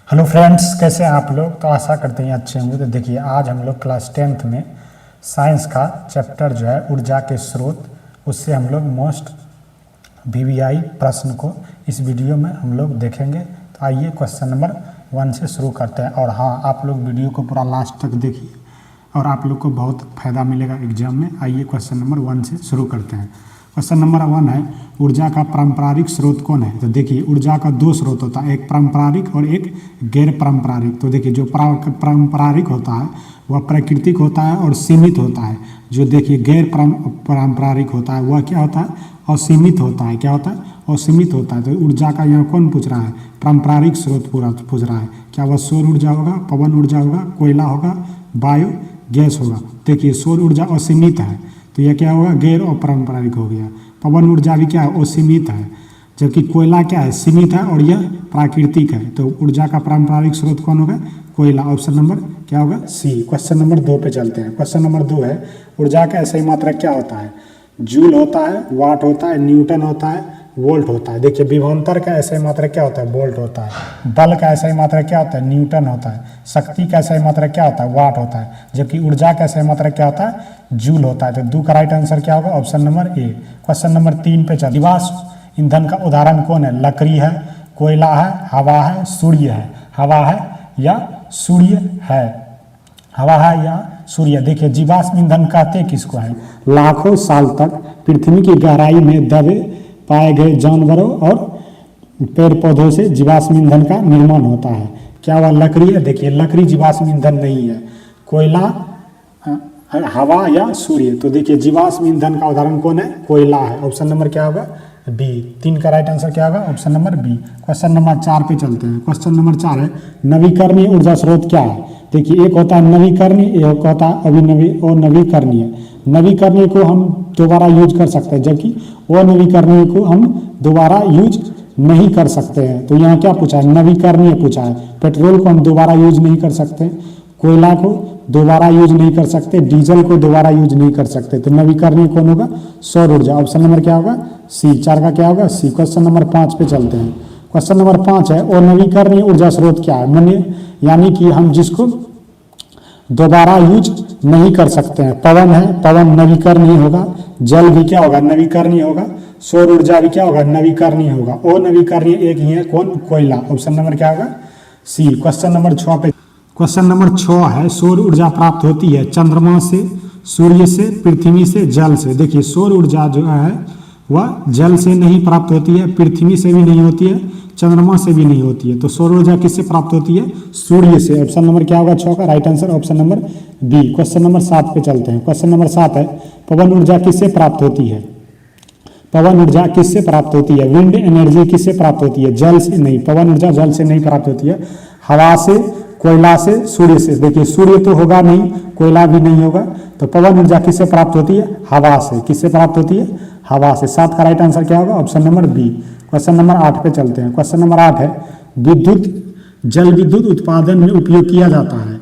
Hello friends, कैसे हैं आप लोग। तो आशा करते हैं अच्छे होंगे। तो देखिए, आज हम लोग क्लास 10th में साइंस का चैप्टर जो है ऊर्जा के स्रोत, उससे हम लोग मोस्ट वीवीआई प्रश्न को इस वीडियो में हम लोग देखेंगे। तो आइए क्वेश्चन नंबर 1 से शुरू करते हैं। और हाँ, आप लोग वीडियो को पूरा लास्ट तक देखिए और आप लोग को बहुत फ़ायदा मिलेगा एग्जाम में। आइए क्वेश्चन नंबर 1 से शुरू करते हैं। क्वेश्चन नंबर 1 है, ऊर्जा का पारंपरिक स्रोत कौन है। तो देखिए, ऊर्जा का दो स्रोत होता है, एक पारंपरिक और एक गैर पारंपरिक। तो देखिए, जो पारंपरिक होता है वह प्राकृतिक होता है और सीमित होता है। जो देखिए गैर पारंपरिक होता है वह क्या होता है, असीमित होता है। क्या होता है, असीमित होता है। तो ऊर्जा का यहाँ कौन पूछ रहा है, पारंपरिक स्रोत पूरा पूछ रहा है। क्या वह सौर ऊर्जा होगा, पवन ऊर्जा होगा, कोयला होगा, बायो गैस होगा। देखिए, सौर ऊर्जा असीमित है तो यह क्या होगा, गैर और पारंपरिक हो गया। पवन ऊर्जा भी क्या है, असीमित है, जबकि कोयला क्या है, सीमित है और यह प्राकृतिक है। तो ऊर्जा का पारंपरिक स्रोत कौन होगा, कोयला। ऑप्शन नंबर क्या होगा, सी। क्वेश्चन नंबर 2 पे चलते हैं। क्वेश्चन नंबर 2 है, ऊर्जा का ऐसा ही मात्रक क्या होता है। जूल होता है, वाट होता है, न्यूटन होता है, वोल्ट होता है। देखिए, विभवांतर का ऐसा ही मात्रक क्या होता है, वोल्ट होता है। बल का ऐसा ही मात्रक क्या होता है, न्यूटन होता है। शक्ति का ऐसा ही मात्रक क्या होता है, वाट होता है। जबकि ऊर्जा का ऐसा ही मात्रक क्या होता है, जूल होता है। तो 2 का राइट आंसर क्या होगा, option number A. Question number 3 पे चल। जीवाश्म ईंधन का उदाहरण कौन है। लकड़ी है, कोयला है, हवा है, सूर्य है। हवा है या सूर्य है, हवा है या सूर्य। देखिए, जीवाश्म ईंधन कहते किसको है, लाखों साल तक पृथ्वी की गहराई में दबे पाए गए जानवरों और पेड़ पौधों से जीवाश्म ईंधन का निर्माण होता है। क्या वह लकड़ी है। देखिए, लकड़ी जीवाश्म ईंधन नहीं है। कोयला, हवा या सूर्य। तो देखिए, जीवाश्म ईंधन का उदाहरण कौन है, कोयला है। ऑप्शन नंबर क्या होगा, बी। 3 का राइट आंसर क्या होगा, option number B. Question number 4 पे चलते हैं। क्वेश्चन नंबर 4 है, नवीकरणीय ऊर्जा स्रोत क्या है। देखिए, एक होता है नवीकरणीय, एक होता है अनवीकरणीय। नवीकरणीय को हम दोबारा यूज कर सकते हैं, जबकि अनवीकरणीय को हम दोबारा यूज नहीं कर सकते हैं। तो यहाँ क्या पूछा है, नवीकरणीय पूछा है। पेट्रोल को हम दोबारा यूज नहीं कर सकते, कोयला को दोबारा यूज नहीं कर सकते, डीजल को दोबारा यूज नहीं कर सकते। तो नवीकरणीय कौन होगा, सौर ऊर्जा। ऑप्शन नंबर क्या होगा, सी। 4 का क्या होगा, सी। क्वेश्चन नंबर 5 पे चलते हैं। क्वेश्चन नंबर 5 है, अनवीकरणीय ऊर्जा स्रोत क्या है। यानी कि हम जिसको दोबारा यूज नहीं कर सकते हैं। पवन है, पवन नवीकरणीय होगा। जल भी क्या होगा, नवीकरणीय होगा। सौर ऊर्जा भी क्या होगा, नवीकरणीय होगा। अनवीकरणीय एक ही है, कौन, कोयला। ऑप्शन नंबर क्या होगा, सी। क्वेश्चन नंबर 6 पे। क्वेश्चन नंबर 6 है, सौर ऊर्जा प्राप्त होती है चंद्रमा से, सूर्य से, पृथ्वी से, जल से। देखिए, सौर ऊर्जा जो है वह जल से नहीं प्राप्त होती है, पृथ्वी से भी नहीं होती है, चंद्रमा से भी नहीं होती है। तो सौर ऊर्जा किससे प्राप्त होती है, सूर्य से। ऑप्शन नंबर क्या होगा, 6 का right answer option number B. Question number 7 पे चलते हैं। क्वेश्चन नंबर 7 है, पवन ऊर्जा किससे प्राप्त होती है। पवन ऊर्जा किससे प्राप्त होती है, विंड एनर्जी किससे प्राप्त होती है, जल से नहीं। पवन ऊर्जा जल से नहीं प्राप्त होती है, हवा से, कोयला से, सूर्य से। देखिए, सूर्य तो होगा नहीं, कोयला भी नहीं होगा। तो पवन ऊर्जा किससे प्राप्त होती है, हवा से। किससे प्राप्त होती है, हवा से। 7 का राइट आंसर क्या होगा, option number B. Question number 8 पे चलते हैं। क्वेश्चन नंबर 8 है, विद्युत जल विद्युत उत्पादन में उपयोग किया जाता है।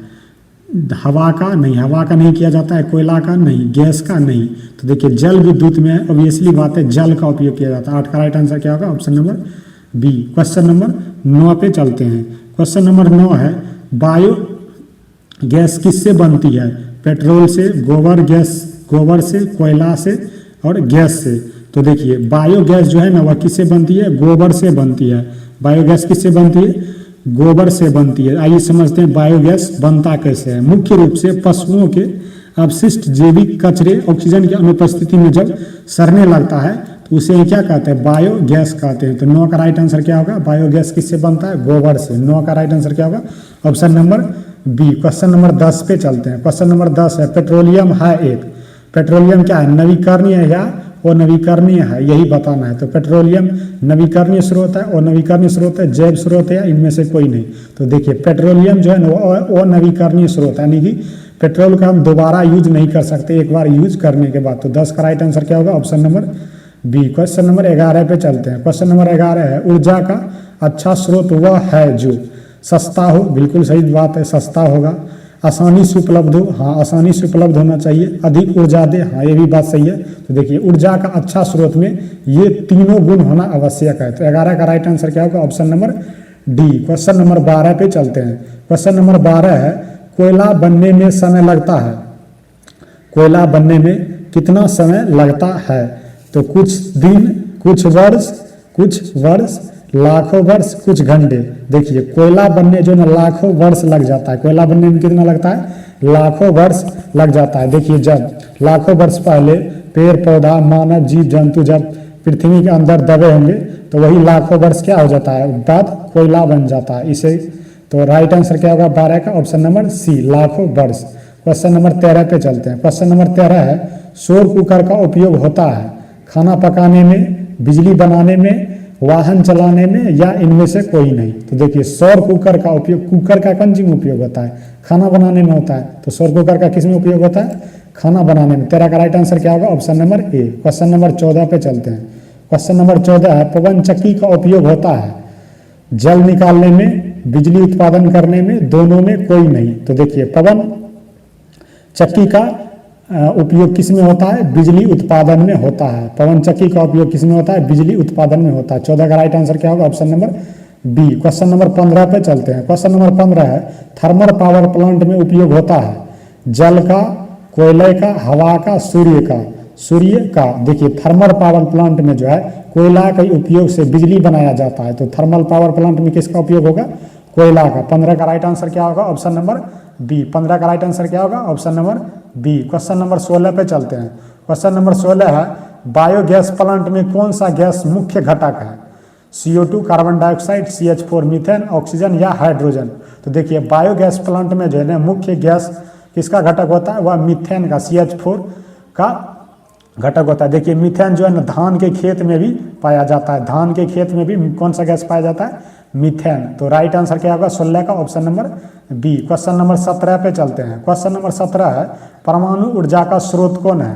हवा का नहीं, हवा का नहीं किया जाता है, कोयला का नहीं, गैस का नहीं। तो देखिए, जल विद्युत में ऑब्वियसली बात है, जल का उपयोग किया जाता है। 8 का राइट आंसर क्या होगा, option number B. Question number 9 पे चलते हैं। क्वेश्चन नंबर 9 है, बायो गैस किससे बनती है। पेट्रोल से, गोबर से, कोयला से और गैस से। तो देखिए, बायोगैस जो है ना वह किससे बनती है, गोबर से बनती है। बायोगैस किससे बनती है, गोबर से बनती है। आइए समझते हैं बायोगैस बनता कैसे है। मुख्य रूप से पशुओं के अपशिष्ट जैविक कचरे ऑक्सीजन की अनुपस्थिति में जब सड़ने लगता है तो उसे क्या कहते हैं, बायोगैस कहते हैं। तो 9 का राइट आंसर क्या होगा, बायोगैस किससे बनता है, गोबर से। 9 का राइट आंसर क्या होगा, option number B. Question number 10 पे चलते हैं। क्वेश्चन नंबर 10 है, पेट्रोलियम है एक। पेट्रोलियम क्या है, नवीकरणीय है या अनवीकरणीय है, यही बताना है। तो पेट्रोलियम नवीकरणीय स्रोत है, अनवीकरणीय स्रोत है, जैव स्रोत है या इनमें से कोई नहीं। तो देखिए, पेट्रोलियम जो है ना वो अनवीकरणीय स्रोत है, यानी कि पेट्रोल का हम दोबारा यूज नहीं कर सकते एक बार यूज करने के बाद। तो 10 का राइट आंसर क्या होगा, option number B. Question number 11 पे चलते हैं। क्वेश्चन नंबर 11 है, ऊर्जा का अच्छा स्रोत वह है जो सस्ता हो। बिल्कुल सही बात है, सस्ता होगा। आसानी से उपलब्ध हो, हाँ आसानी से उपलब्ध होना चाहिए। अधिक ऊर्जा दे, हाँ ये भी बात सही है। तो देखिए, ऊर्जा का अच्छा स्रोत में ये तीनों गुण होना आवश्यक है। तो 11 का राइट आंसर क्या होगा, option number D. Question number 12 पे चलते हैं। क्वेश्चन नंबर 12 है कोयला बनने में समय लगता है, कोयला बनने में कितना समय लगता है? तो कुछ दिन, कुछ वर्ष, लाखों वर्ष, कुछ घंटे। देखिए कोयला बनने जो ना लाखों वर्ष लग जाता है। कोयला बनने में कितना लगता है? लाखों वर्ष लग जाता है। देखिए जब लाखों वर्ष पहले पेड़ पौधा मानव जीव जंतु जब पृथ्वी के अंदर दबे होंगे तो वही लाखों वर्ष क्या हो जाता है? बाद कोयला बन जाता है। इसे तो राइट आंसर क्या होगा 12 का? ऑप्शन नंबर सी, लाखों वर्ष। क्वेश्चन नंबर 13 पे चलते हैं। क्वेश्चन नंबर 13 है सौर कुकर का उपयोग होता है खाना पकाने में, बिजली बनाने में, वाहन चलाने में या इनमें से कोई नहीं? तो देखिए सौर कुकर का उपयोग, कुकर का कौन चीज में उपयोग होता है? खाना बनाने में होता है। तो सौर कुकर का किस में उपयोग होता है? खाना बनाने में। 13 का राइट आंसर क्या होगा? Option number A. Question number 14 पे चलते हैं। क्वेश्चन नंबर 14 है पवन चक्की का उपयोग होता है जल निकालने में, बिजली उत्पादन करने में, दोनों में कोई नहीं? तो देखिए पवन चक्की का उपयोग किस में होता है? बिजली उत्पादन में होता है। पवन चक्की का उपयोग किस में होता है? बिजली उत्पादन में होता है। 14 का राइट आंसर क्या होगा? Option number B. Question number 15 पे चलते हैं। क्वेश्चन नंबर 15 है थर्मल पावर प्लांट में उपयोग होता है जल का, कोयले का, हवा का, सूर्य का? सूर्य का। देखिए थर्मल पावर प्लांट में जो है कोयला के उपयोग से बिजली बनाया जाता है। तो थर्मल पावर प्लांट में किसका उपयोग होगा? कोयला का। 15 का राइट आंसर क्या होगा? Option number B. 15 का राइट आंसर क्या होगा? Option number B. Question number 16 पे चलते हैं। क्वेश्चन नंबर 16 है बायोगैस प्लांट में कौन सा गैस मुख्य घटक है? CO2, carbon dioxide, CH4, methane, oxygen या हाइड्रोजन? तो देखिए बायोगैस प्लांट में जो है ना मुख्य गैस किसका घटक होता है? वह मीथेन का, CH4 का घटक होता है। देखिए मीथेन जो है ना धान के खेत में भी पाया जाता है। धान के खेत में भी कौन सा गैस पाया जाता है? मीथेन। तो राइट आंसर क्या होगा? 16 का option number B. Question number 17 पे चलते हैं। क्वेश्चन नंबर 17 है परमाणु ऊर्जा का स्रोत कौन है?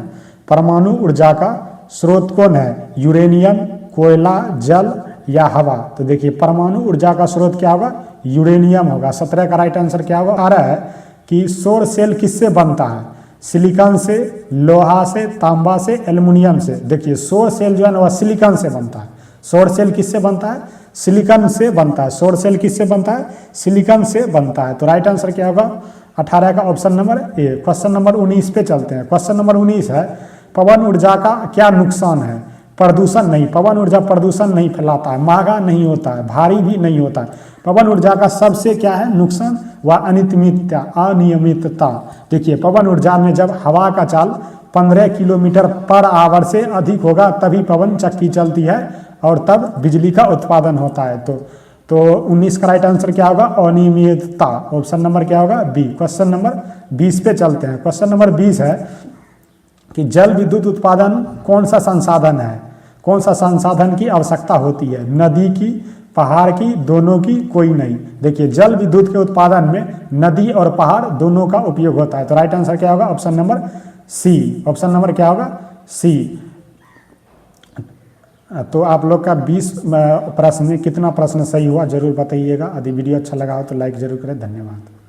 परमाणु ऊर्जा का स्रोत कौन है? यूरेनियम, कोयला, जल या हवा? तो देखिए परमाणु ऊर्जा का स्रोत क्या होगा? यूरेनियम होगा। 17 का राइट आंसर क्या होगा? आ रहा है कि सौर सेल किससे बनता है? सिलिकॉन से, लोहा से, तांबा से, एल्युमिनियम से? देखिए सौर सेल जो है ना वह सिलिकॉन से बनता है। सौर सेल किससे बनता है? सिलिकॉन से बनता है। सौर सेल किससे बनता है? सिलिकॉन से बनता है। तो राइट आंसर क्या होगा? 18 का option number A. Question number 19 पे चलते हैं। क्वेश्चन नंबर 19 है पवन ऊर्जा का क्या नुकसान है? प्रदूषण नहीं। पवन ऊर्जा प्रदूषण नहीं फैलाता है, महंगा नहीं होता है, भारी भी नहीं होता है। पवन ऊर्जा का सबसे क्या है नुकसान? वह अनियमितता। देखिए पवन ऊर्जा में जब हवा का चाल 15 किलोमीटर पर आवर से अधिक होगा तभी पवन चक्की चलती है और तब बिजली का उत्पादन होता है। तो 19 का राइट आंसर क्या होगा? अनियमितता। ऑप्शन नंबर क्या होगा? बी। क्वेश्चन नंबर 20 पे चलते हैं। क्वेश्चन नंबर 20 है कि जल विद्युत उत्पादन कौन सा संसाधन है? कौन सा संसाधन की आवश्यकता होती है? नदी की, पहाड़ की, दोनों की, कोई नहीं? देखिए जल विद्युत के उत्पादन में नदी और पहाड़ दोनों का उपयोग होता है। तो राइट आंसर क्या होगा? Option number C. Option number क्या होगा? सी। तो आप लोग का 20 प्रश्न में कितना प्रश्न सही हुआ जरूर बताइएगा। यदि वीडियो अच्छा लगा हो तो लाइक जरूर करें। धन्यवाद।